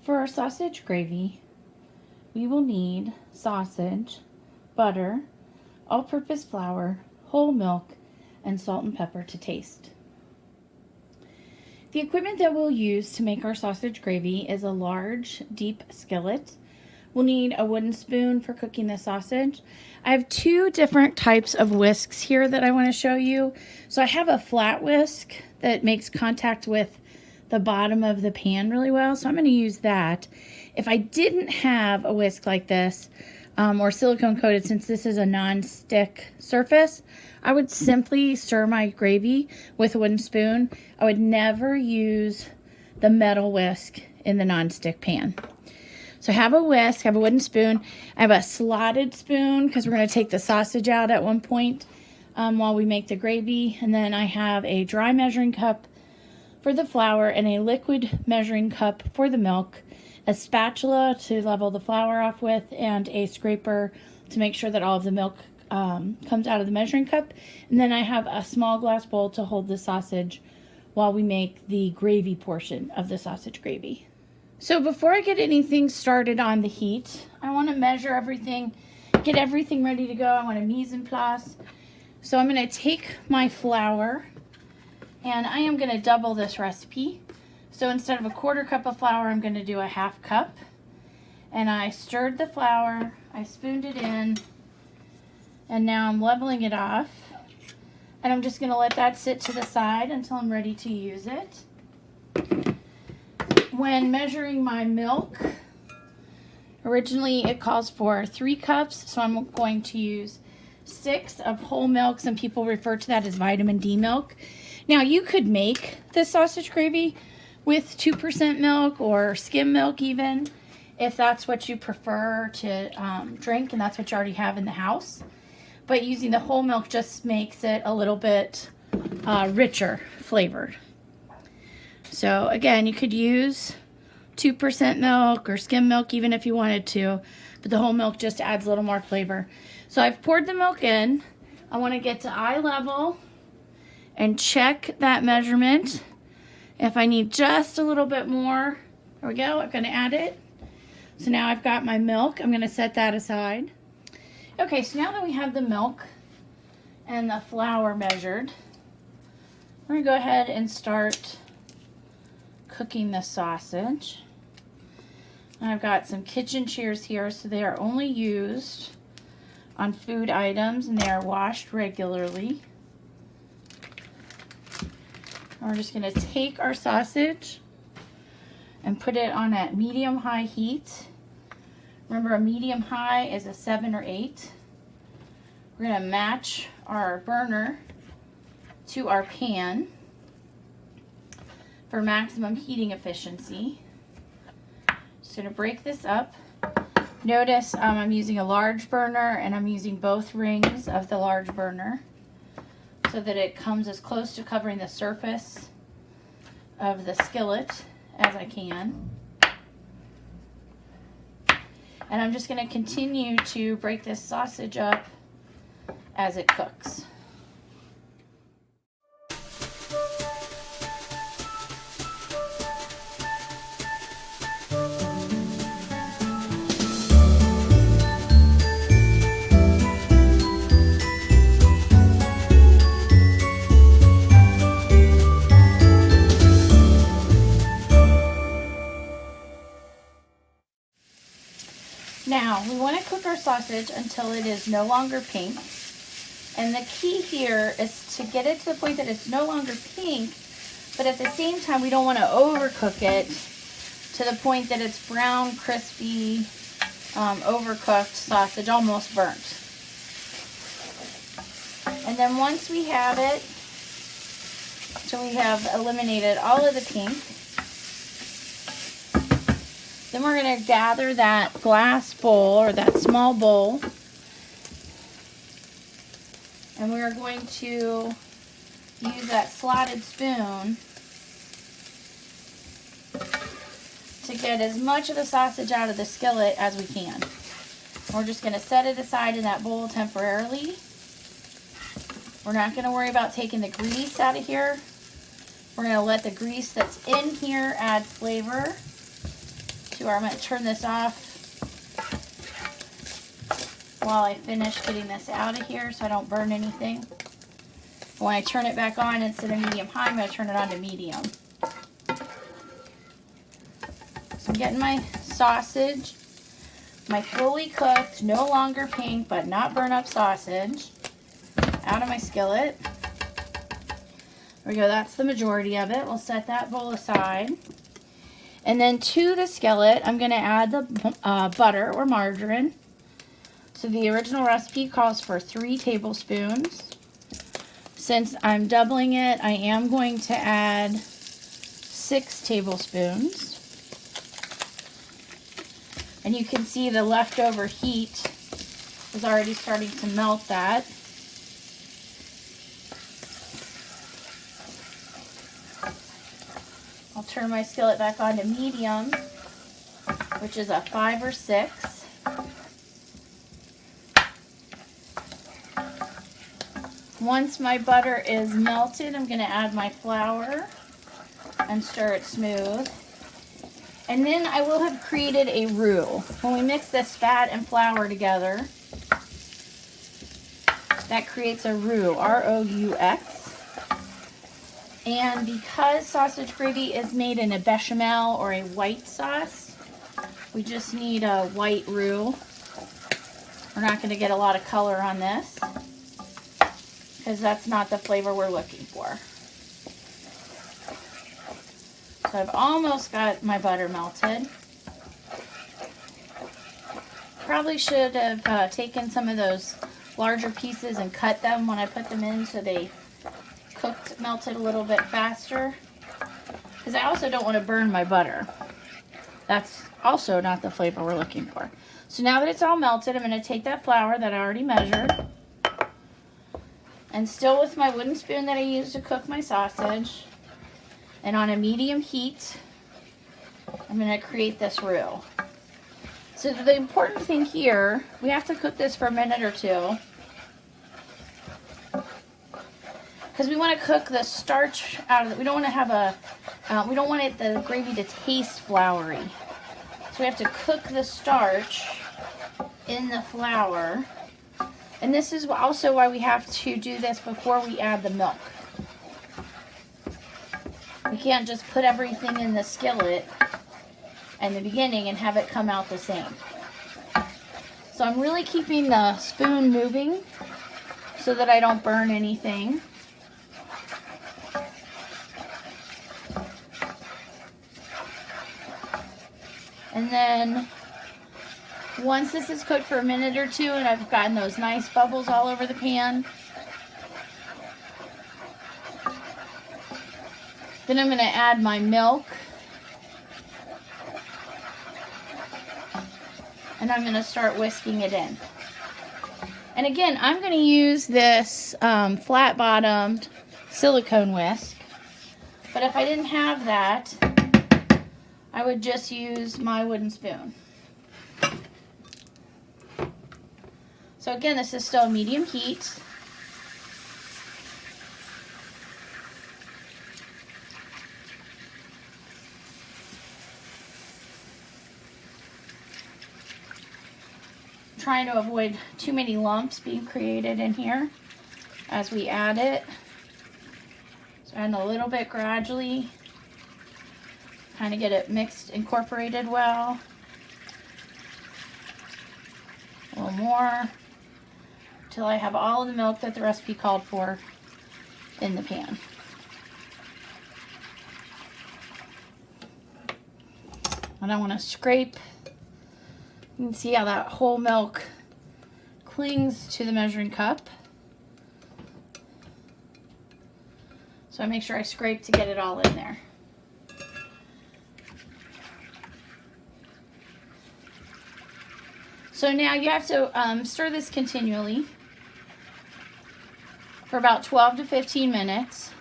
For our sausage gravy, we will need sausage, butter, all-purpose flour, whole milk, and salt and pepper to taste. The equipment that we'll use to make our sausage gravy is a large, deep skillet. We'll need a wooden spoon for cooking the sausage. I have two different types of whisks here that I want to show you. So I have a flat whisk that makes contact with the bottom of the pan really well, so I'm going to use that. If I didn't have a whisk like this, or silicone coated, since this is a non-stick surface, I would simply stir my gravy with a wooden spoon. I would never use the metal whisk in the non-stick pan. So I have a whisk, I have a wooden spoon, I have a slotted spoon because we're going to take the sausage out at one point while we make the gravy, and then I have a dry measuring cup for the flour and a liquid measuring cup for the milk, a spatula to level the flour off with, and a scraper to make sure that all of the milk comes out of the measuring cup. And then I have a small glass bowl to hold the sausage while we make the gravy portion of the sausage gravy. So before I get anything started on the heat, I want to measure everything, get everything ready to go. I want a mise en place. So I'm going to take my flour, and I am going to double this recipe. So instead of a 1/4 cup of flour, I'm going to do a 1/2 cup. And I stirred the flour, I spooned it in, and now I'm leveling it off. And I'm just going to let that sit to the side until I'm ready to use it. When measuring my milk, originally it calls for 3 cups, so I'm going to use 6 of whole milk. Some people refer to that as vitamin D milk. Now you could make this sausage gravy with 2% milk or skim milk even, if that's what you prefer to drink and that's what you already have in the house. But using the whole milk just makes it a little bit richer flavored. So again, you could use 2% milk or skim milk even if you wanted to, but the whole milk just adds a little more flavor. So I've poured the milk in. I want to get to eye level and check that measurement. If I need just a little bit more, there we go, I'm going to add it. So now I've got my milk. I'm going to set that aside. Okay, so now that we have the milk and the flour measured, we're going to go ahead and start cooking the sausage. I've got some kitchen shears here, so they are only used on food items and they are washed regularly. And we're just going to take our sausage and put it on at medium-high heat. Remember, a medium-high is a 7 or 8. We're going to match our burner to our pan for maximum heating efficiency. Just going to break this up. Notice I'm using a large burner and I'm using both rings of the large burner so that it comes as close to covering the surface of the skillet as I can. And I'm just going to continue to break this sausage up as it cooks. Now, we want to cook our sausage until it is no longer pink. And the key here is to get it to the point that it's no longer pink, but at the same time, we don't want to overcook it to the point that it's brown, crispy, overcooked sausage, almost burnt. And then once we have it, so we have eliminated all of the pink, then we're going to gather that glass bowl or that small bowl, and we are going to use that slotted spoon to get as much of the sausage out of the skillet as we can. We're just going to set it aside in that bowl temporarily. We're not going to worry about taking the grease out of here. We're going to let the grease that's in here add flavor to where I'm going to turn this off while I finish getting this out of here so I don't burn anything. When I turn it back on, instead of medium high, I'm going to turn it on to medium. So I'm getting my sausage, my fully cooked, no longer pink, but not burn up sausage, out of my skillet. There we go, that's the majority of it. We'll set that bowl aside. And then to the skillet, I'm going to add the butter or margarine. So the original recipe calls for 3 tablespoons. Since I'm doubling it, I am going to add 6 tablespoons. And you can see the leftover heat is already starting to melt that. I'll turn my skillet back on to medium, which is a 5 or 6. Once my butter is melted, I'm going to add my flour and stir it smooth. And then I will have created a roux. When we mix this fat and flour together, that creates a roux, R-O-U-X. And because sausage gravy is made in a bechamel or a white sauce, we just need a white roux. We're not going to get a lot of color on this because that's not the flavor we're looking for. So I've almost got my butter melted. Probably should have taken some of those larger pieces and cut them when I put them in so they melted a little bit faster. Because I also don't want to burn my butter. That's also not the flavor we're looking for. So now that it's all melted, I'm going to take that flour that I already measured. And still with my wooden spoon that I used to cook my sausage. And on a medium heat, I'm going to create this roux. So the important thing here, we have to cook this for a minute or two. Because we want to cook the starch out of it. We don't want to have we don't want the gravy to taste floury. So we have to cook the starch in the flour. And this is also why we have to do this before we add the milk. We can't just put everything in the skillet in the beginning and have it come out the same. So I'm really keeping the spoon moving so that I don't burn anything. And then once this is cooked for a minute or two and I've gotten those nice bubbles all over the pan, then I'm going to add my milk. And I'm going to start whisking it in. And again, I'm going to use this flat-bottomed silicone whisk. But if I didn't have that, I would just use my wooden spoon. So again, this is still medium heat. Trying to avoid too many lumps being created in here as we add it. So adding a little bit gradually, kind of get it mixed, incorporated well. A little more until I have all of the milk that the recipe called for in the pan. And I want to scrape. You can see how that whole milk clings to the measuring cup. So I make sure I scrape to get it all in there. So now you have to stir this continually for about 12 to 15 minutes.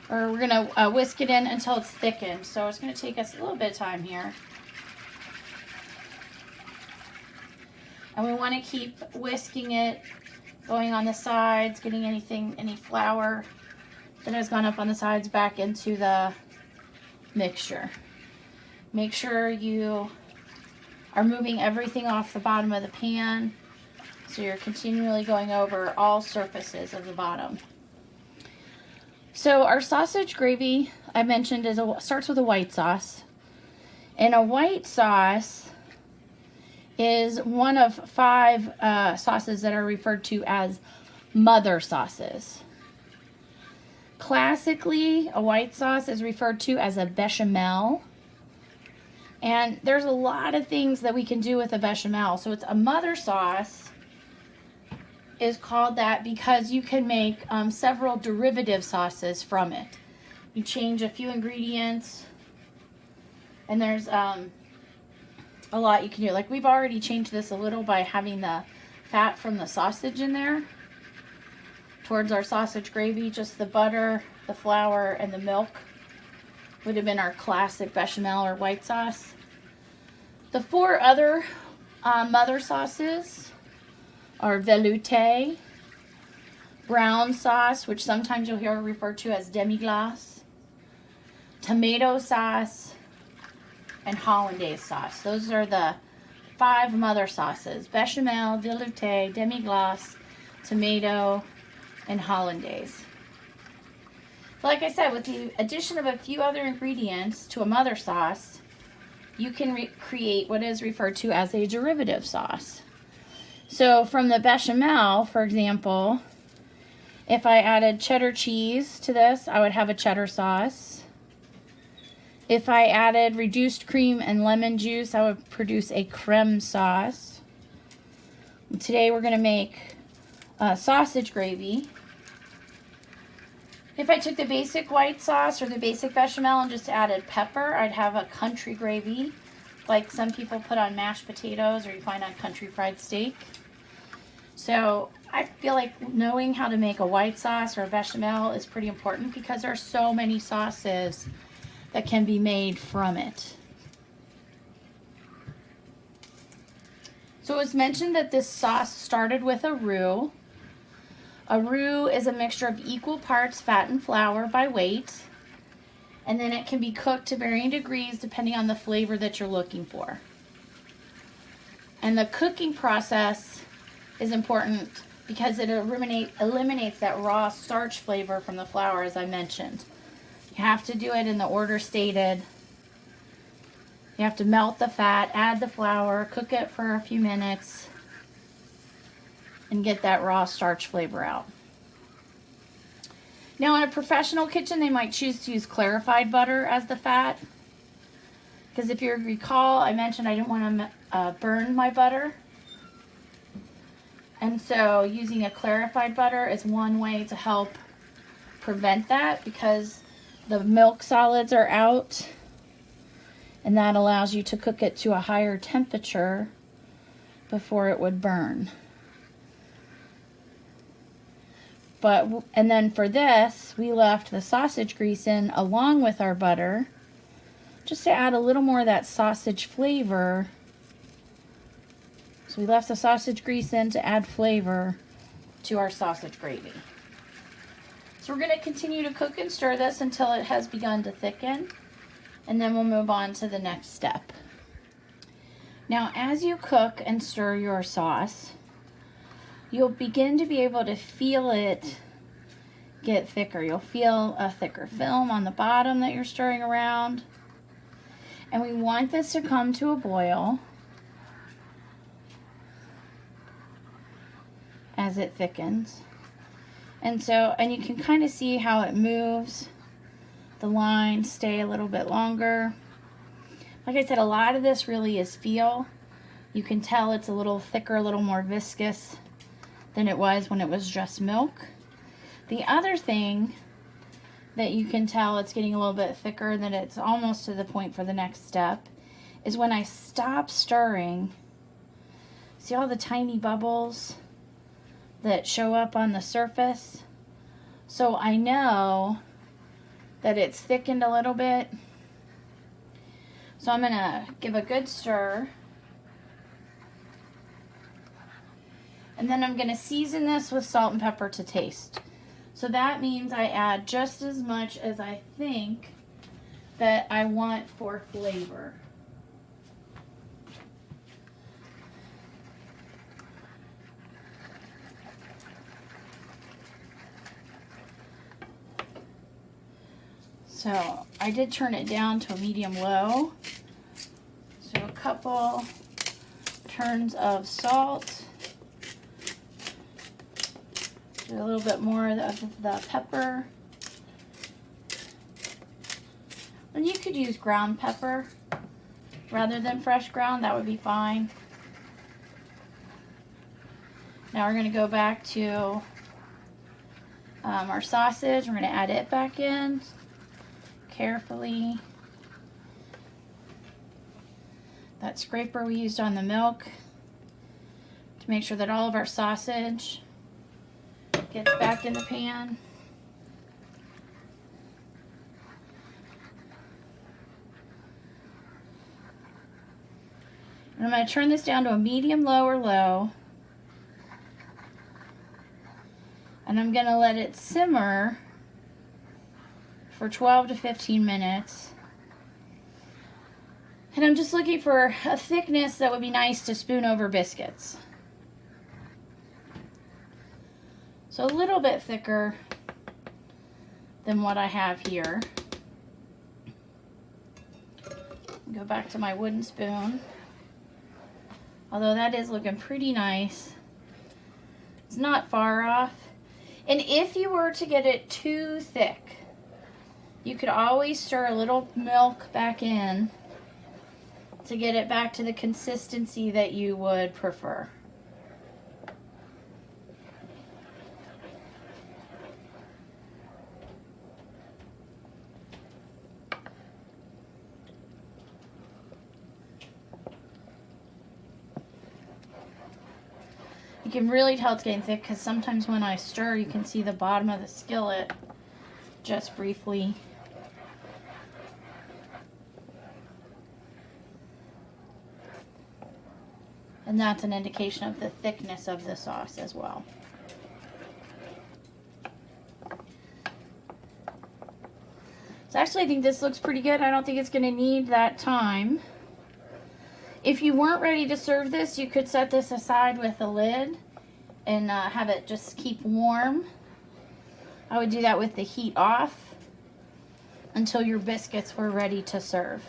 Or we're going to whisk it in until it's thickened. So it's going to take us a little bit of time here. And we want to keep whisking it, going on the sides, getting any flour that has gone up on the sides back into the mixture. Make sure you are moving everything off the bottom of the pan, so you're continually going over all surfaces of the bottom. So our sausage gravy, I mentioned, starts with a white sauce. And a white sauce is one of 5 sauces that are referred to as mother sauces. Classically, a white sauce is referred to as a bechamel. And there's a lot of things that we can do with a bechamel. So it's a mother sauce is called that because you can make several derivative sauces from it. You change a few ingredients, and there's a lot you can do. Like, we've already changed this a little by having the fat from the sausage in there towards our sausage gravy. Just the butter, the flour, and the milk would have been our classic bechamel or white sauce. The 4 other mother sauces are velouté, brown sauce, which sometimes you'll hear referred to as demi-glace, tomato sauce, and hollandaise sauce. Those are the 5 mother sauces: bechamel, velouté, demi-glace, tomato, and hollandaise. Like I said, with the addition of a few other ingredients to a mother sauce, you can create what is referred to as a derivative sauce. So from the bechamel, for example, if I added cheddar cheese to this, I would have a cheddar sauce. If I added reduced cream and lemon juice, I would produce a creme sauce. Today we're going to make sausage gravy. If I took the basic white sauce or the basic bechamel and just added pepper, I'd have a country gravy, like some people put on mashed potatoes or you find on country fried steak. So I feel like knowing how to make a white sauce or a bechamel is pretty important because there are so many sauces that can be made from it. So it was mentioned that this sauce started with a roux. A roux is a mixture of equal parts fat and flour by weight, and then it can be cooked to varying degrees depending on the flavor that you're looking for. And the cooking process is important because it eliminates that raw starch flavor from the flour, as I mentioned. You have to do it in the order stated. You have to melt the fat, add the flour, cook it for a few minutes, and get that raw starch flavor out. Now in a professional kitchen, they might choose to use clarified butter as the fat. Because if you recall, I mentioned I didn't want to burn my butter. And so using a clarified butter is one way to help prevent that because the milk solids are out. And that allows you to cook it to a higher temperature before it would burn. And then for this, we left the sausage grease in along with our butter, just to add a little more of that sausage flavor. So we left the sausage grease in to add flavor to our sausage gravy. So we're going to continue to cook and stir this until it has begun to thicken, and then we'll move on to the next step. Now, as you cook and stir your sauce, you'll begin to be able to feel it get thicker. You'll feel a thicker film on the bottom that you're stirring around. And we want this to come to a boil as it thickens. And you can kind of see how it moves. The lines stay a little bit longer. Like I said, a lot of this really is feel. You can tell it's a little thicker, a little more viscous than it was when it was just milk. The other thing that you can tell it's getting a little bit thicker, that it's almost to the point for the next step, is when I stop stirring. See all the tiny bubbles that show up on the surface? So I know that it's thickened a little bit. So I'm going to give a good stir. And then I'm going to season this with salt and pepper to taste. So that means I add just as much as I think that I want for flavor. So I did turn it down to a medium low. So a couple turns of salt. Do a little bit more of the pepper. And you could use ground pepper rather than fresh ground, that would be fine. Now we're going to go back to our sausage. We're going to add it back in carefully. That scraper we used on the milk to make sure that all of our sausage gets back in the pan. And I'm going to turn this down to a medium low or low. And I'm going to let it simmer for 12 to 15 minutes. And I'm just looking for a thickness that would be nice to spoon over biscuits. So a little bit thicker than what I have here. Go back to my wooden spoon. Although that is looking pretty nice. It's not far off. And if you were to get it too thick, you could always stir a little milk back in to get it back to the consistency that you would prefer. You can really tell it's getting thick because sometimes when I stir, you can see the bottom of the skillet just briefly. And that's an indication of the thickness of the sauce as well. So actually I think this looks pretty good. I don't think it's going to need that time. If you weren't ready to serve this, you could set this aside with a lid and have it just keep warm. I would do that with the heat off until your biscuits were ready to serve.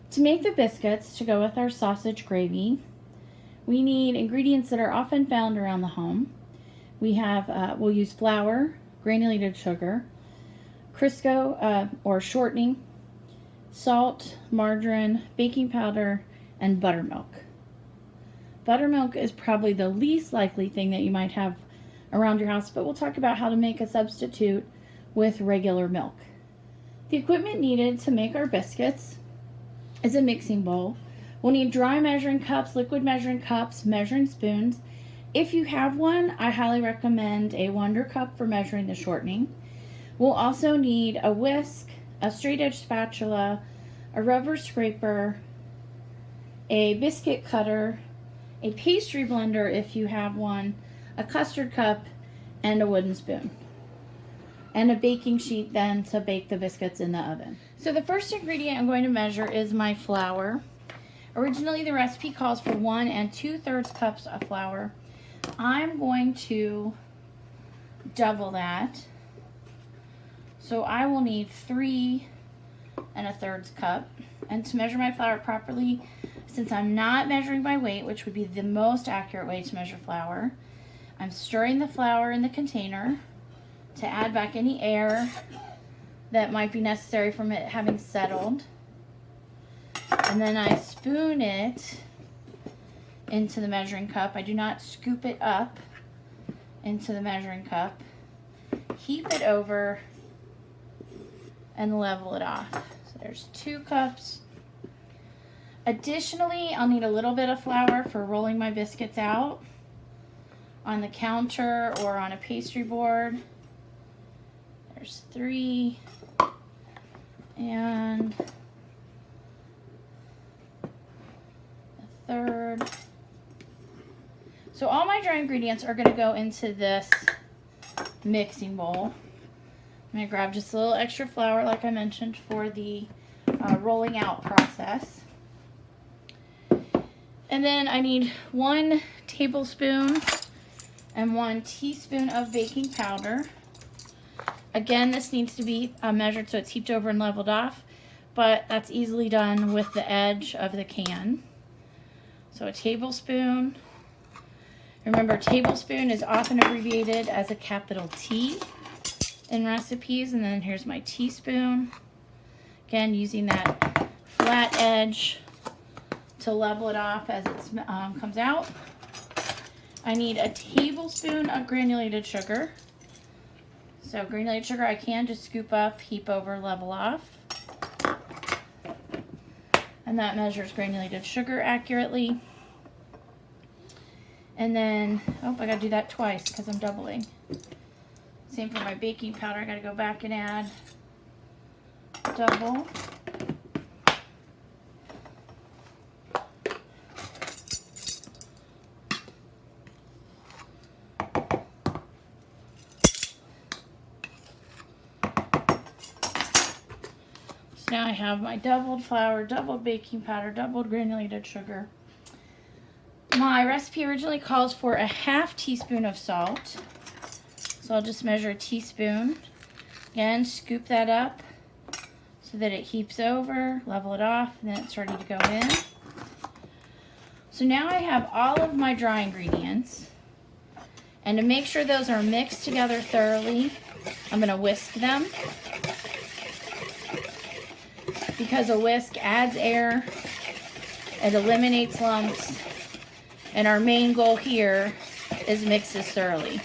To make the biscuits to go with our sausage gravy, we need ingredients that are often found around the home. We have, we'll use flour, granulated sugar, Crisco or shortening, salt, margarine, baking powder, and buttermilk. Buttermilk is probably the least likely thing that you might have around your house, but we'll talk about how to make a substitute with regular milk. The equipment needed to make our biscuits is a mixing bowl. We'll need dry measuring cups, liquid measuring cups, measuring spoons. If you have one, I highly recommend a Wonder Cup for measuring the shortening. We'll also need a whisk, a straight edge spatula, a rubber scraper, a biscuit cutter, a pastry blender if you have one, a custard cup, and a wooden spoon. And a baking sheet then to bake the biscuits in the oven. So the first ingredient I'm going to measure is my flour. Originally the recipe calls for 1 2/3 cups of flour. I'm going to double that. So I will need 3 1/3 cup. And to measure my flour properly, since I'm not measuring by weight, which would be the most accurate way to measure flour, I'm stirring the flour in the container to add back any air that might be necessary from it having settled. And then I spoon it into the measuring cup. I do not scoop it up into the measuring cup. Heap it over and level it off. So there's 2 cups. Additionally, I'll need a little bit of flour for rolling my biscuits out on the counter or on a pastry board. There's 3 and a 1/3. So all my dry ingredients are going to go into this mixing bowl. I'm going to grab just a little extra flour, like I mentioned, for the rolling out process. And then I need 1 tablespoon and 1 teaspoon of baking powder. Again, this needs to be measured so it's heaped over and leveled off, but that's easily done with the edge of the can. So a tablespoon. Remember, tablespoon is often abbreviated as a capital T in recipes. And then here's my teaspoon. Again, using that flat edge to level it off as it comes out. I need a tablespoon of granulated sugar. So granulated sugar I can just scoop up, heap over, level off. And that measures granulated sugar accurately. And then, oh, I gotta do that twice because I'm doubling. Same for my baking powder. I gotta go back and add double. Now I have my doubled flour, doubled baking powder, doubled granulated sugar. My recipe originally calls for a ½ teaspoon of salt. So I'll just measure a teaspoon. Again, scoop that up so that it heaps over, level it off, and then it's ready to go in. So now I have all of my dry ingredients. And to make sure those are mixed together thoroughly, I'm going to whisk them. Because a whisk adds air, it eliminates lumps, and our main goal here is mix this thoroughly.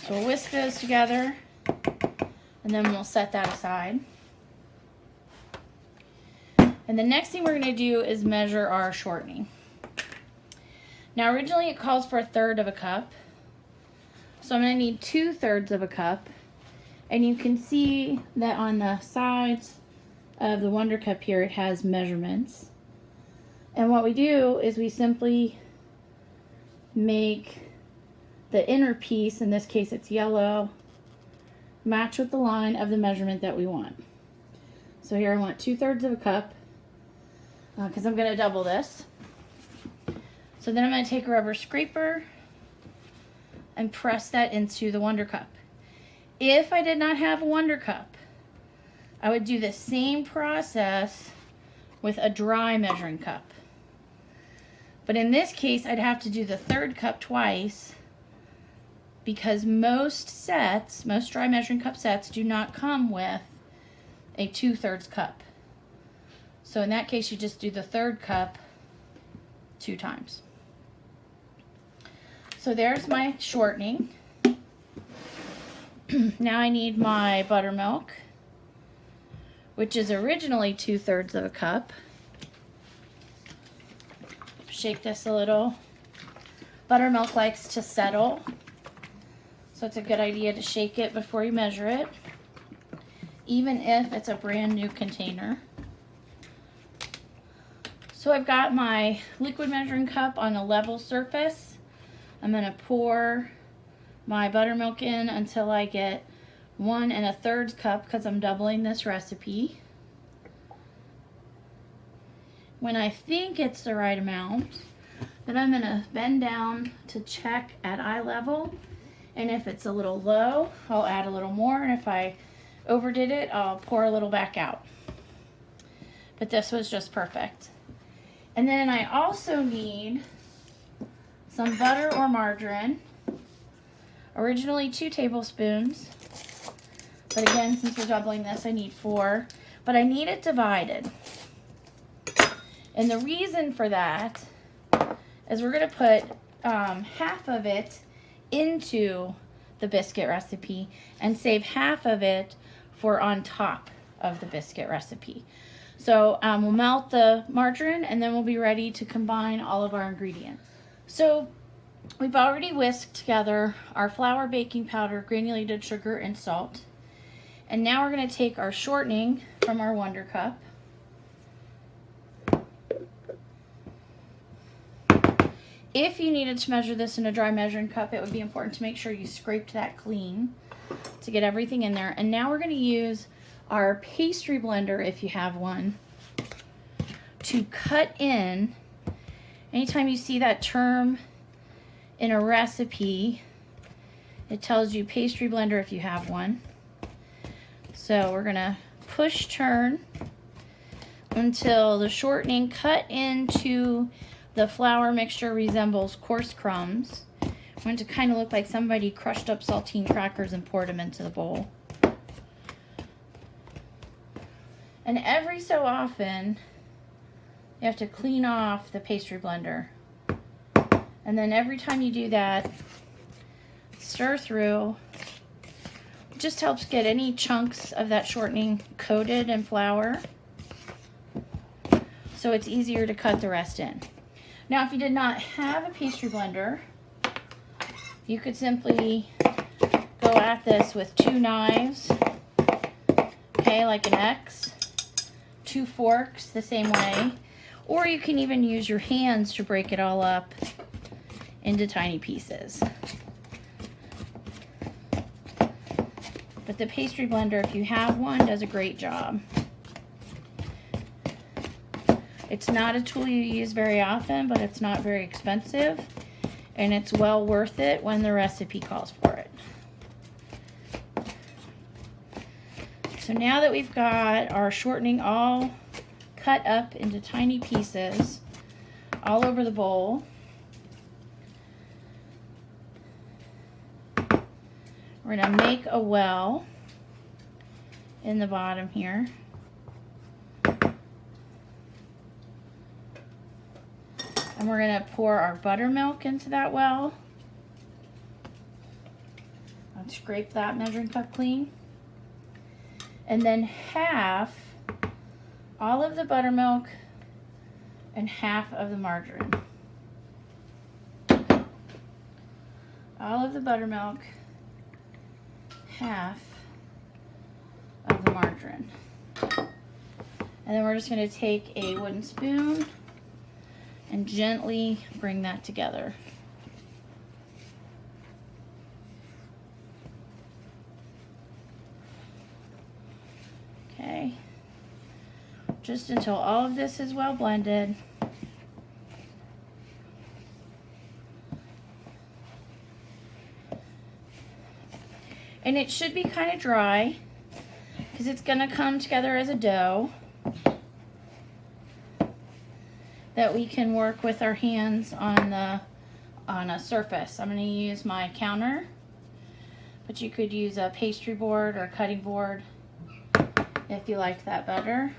So we'll whisk those together, and then we'll set that aside. And the next thing we're going to do is measure our shortening. Now originally it calls for 1/3 cup, so I'm going to need 2/3 of a cup. And you can see that on the sides of the Wonder Cup here, it has measurements. And what we do is we simply make the inner piece, in this case it's yellow, match with the line of the measurement that we want. So here I want 2/3 of a cup because I'm going to double this. So then I'm going to take a rubber scraper and press that into the Wonder Cup. If I did not have a Wonder Cup, I would do the same process with a dry measuring cup. But in this case, I'd have to do the 1/3 cup twice because most dry measuring cup sets do not come with a 2/3 cup. So in that case, you just do the 1/3 cup 2 times. So there's my shortening. Now I need my buttermilk, which is originally 2/3 of a cup. Shake this a little. Buttermilk likes to settle, so it's a good idea to shake it before you measure it, even if it's a brand new container. So I've got my liquid measuring cup on a level surface. I'm going to pour my buttermilk in until I get 1 1/3 cup because I'm doubling this recipe. When I think it's the right amount, then I'm going to bend down to check at eye level, and if it's a little low, I'll add a little more, and if I overdid it, I'll pour a little back out. But this was just perfect. And then I also need some butter or margarine. Originally 2 tablespoons, but again, since we're doubling this, I need 4, but I need it divided. And the reason for that is we're going to put half of it into the biscuit recipe and save half of it for on top of the biscuit recipe. So we'll melt the margarine and then we'll be ready to combine all of our ingredients. So we've already whisked together our flour, baking powder, granulated sugar, and salt. And now we're going to take our shortening from our Wonder Cup. If you needed to measure this in a dry measuring cup, it would be important to make sure you scraped that clean to get everything in there. And now we're going to use our pastry blender, if you have one, to cut in. Anytime you see that term in a recipe, it tells you pastry blender if you have one. So we're going to push turn until the shortening cut into the flour mixture resembles coarse crumbs. I want it to kind of look like somebody crushed up saltine crackers and poured them into the bowl. And every so often, you have to clean off the pastry blender. And then every time you do that, stir through. It just helps get any chunks of that shortening coated in flour, so it's easier to cut the rest in. Now, if you did not have a pastry blender, you could simply go at this with 2 knives, okay, like an X, 2 forks the same way, or you can even use your hands to break it all up into tiny pieces. But the pastry blender, if you have one, does a great job. It's not a tool you use very often, but it's not very expensive, and it's well worth it when the recipe calls for it. So now that we've got our shortening all cut up into tiny pieces all over the bowl, we're going to make a well in the bottom here. And we're going to pour our buttermilk into that well. Let's scrape that measuring cup clean. And then half all of the buttermilk and half of the margarine. All of the buttermilk, half of the margarine. And then we're just going to take a wooden spoon and gently bring that together. Okay, just until all of this is well blended. And it should be kind of dry because it's going to come together as a dough that we can work with our hands on a surface. I'm going to use my counter, but you could use a pastry board or a cutting board if you liked that better.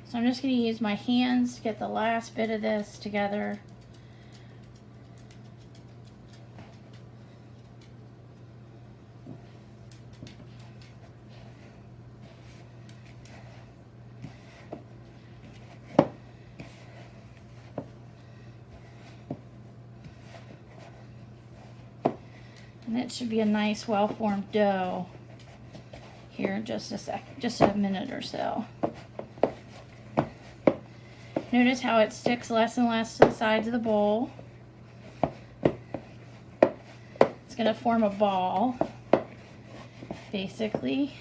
So I'm just going to use my hands to get the last bit of this together. And it should be a nice, well-formed dough here in just a minute or so. Notice how it sticks less and less to the sides of the bowl. It's going to form a ball, basically.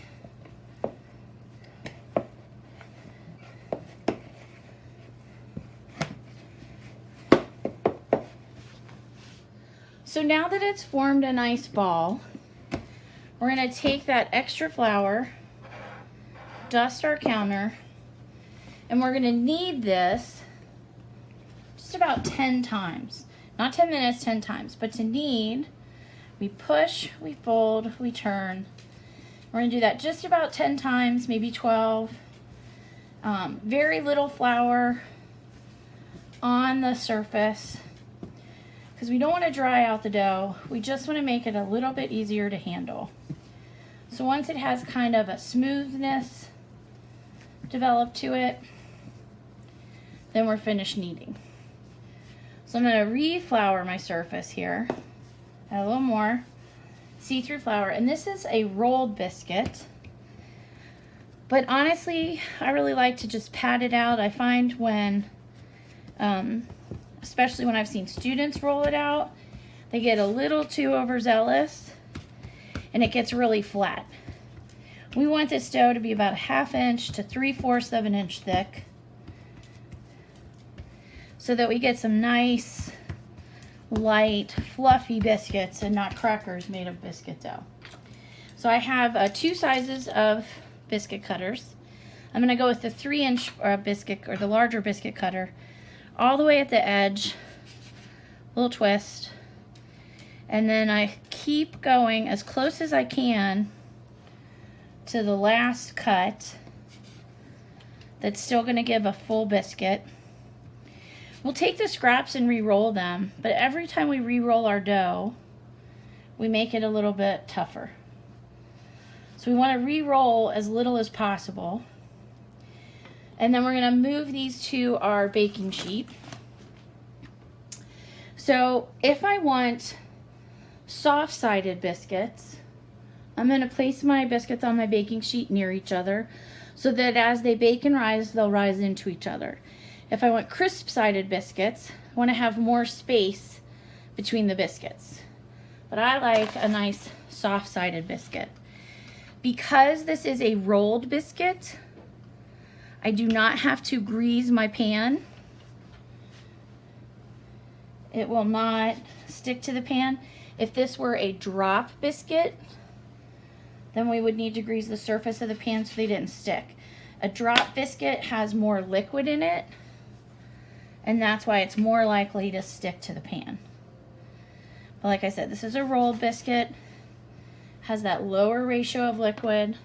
So now that it's formed a nice ball, we're going to take that extra flour, dust our counter, and we're going to knead this just about 10 times. Not 10 minutes, 10 times. But to knead, we push, we fold, we turn. We're going to do that just about 10 times, maybe 12. Very little flour on the surface, because we don't want to dry out the dough. We just want to make it a little bit easier to handle. So once it has kind of a smoothness developed to it, then we're finished kneading. So I'm going to re-flour my surface here. Add a little more see-through flour. And this is a rolled biscuit, But honestly, I really like to just pat it out. I find when, especially when I've seen students roll it out, they get a little too overzealous and it gets really flat. We want this dough to be about 1/2 inch to 3/4 of an inch thick so that we get some nice, light, fluffy biscuits and not crackers made of biscuit dough. So I have 2 sizes of biscuit cutters. I'm going to go with the 3-inch biscuit, or the larger biscuit cutter, all the way at the edge, little twist, and then I keep going as close as I can to the last cut that's still going to give a full biscuit. We'll take the scraps and re-roll them, but every time we re-roll our dough, we make it a little bit tougher. So we want to re-roll as little as possible. And then we're going to move these to our baking sheet. So if I want soft-sided biscuits, I'm going to place my biscuits on my baking sheet near each other so that as they bake and rise, they'll rise into each other. If I want crisp-sided biscuits, I want to have more space between the biscuits. But I like a nice soft-sided biscuit. Because this is a rolled biscuit, I do not have to grease my pan. It will not stick to the pan. If this were a drop biscuit, then we would need to grease the surface of the pan so they didn't stick. A drop biscuit has more liquid in it, and that's why it's more likely to stick to the pan. But like I said, this is a rolled biscuit, has that lower ratio of liquid.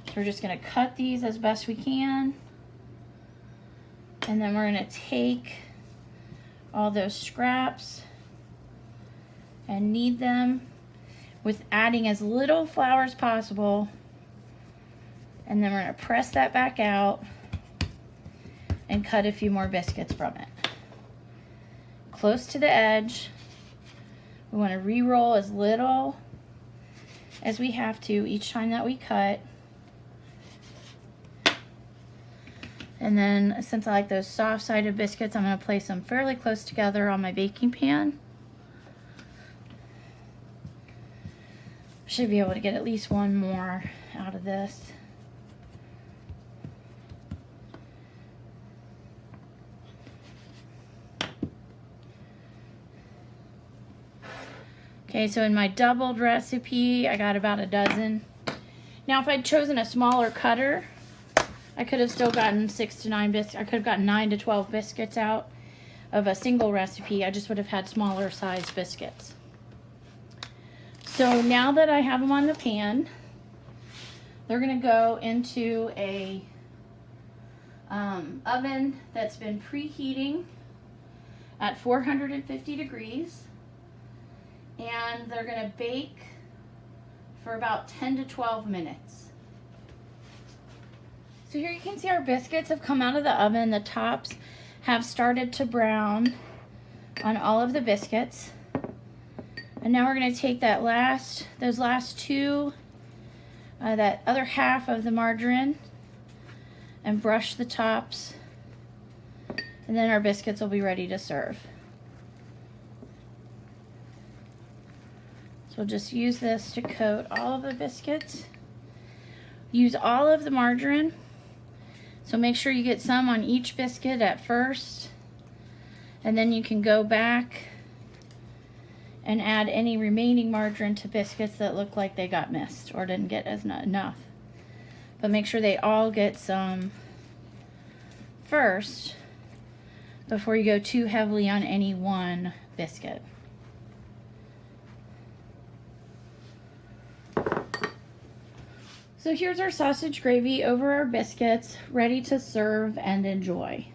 So we're just going to cut these as best we can, and then we're going to take all those scraps and knead them with adding as little flour as possible, and then we're going to press that back out and cut a few more biscuits from it. Close to the edge, we want to re-roll as little as we have to each time that we cut. And then since I like those soft-sided biscuits, I'm going to place them fairly close together on my baking pan. Should be able to get at least one more out of this. Okay, so in my doubled recipe, I got about a dozen. Now, if I'd chosen a smaller cutter, I could have still gotten 6 to 9 biscuits. I could have gotten 9 to 12 biscuits out of a single recipe. I just would have had smaller size biscuits. So now that I have them on the pan, they're going to go into a oven that's been preheating at 450 degrees. And they're going to bake for about 10 to 12 minutes. So here you can see our biscuits have come out of the oven. The tops have started to brown on all of the biscuits. And now we're going to take those last two, that other half of the margarine, and brush the tops. And then our biscuits will be ready to serve. So we'll just use this to coat all of the biscuits. Use all of the margarine. So make sure you get some on each biscuit at first. And then you can go back and add any remaining margarine to biscuits that look like they got missed or didn't get enough. But make sure they all get some first before you go too heavily on any one biscuit. So here's our sausage gravy over our biscuits, ready to serve and enjoy.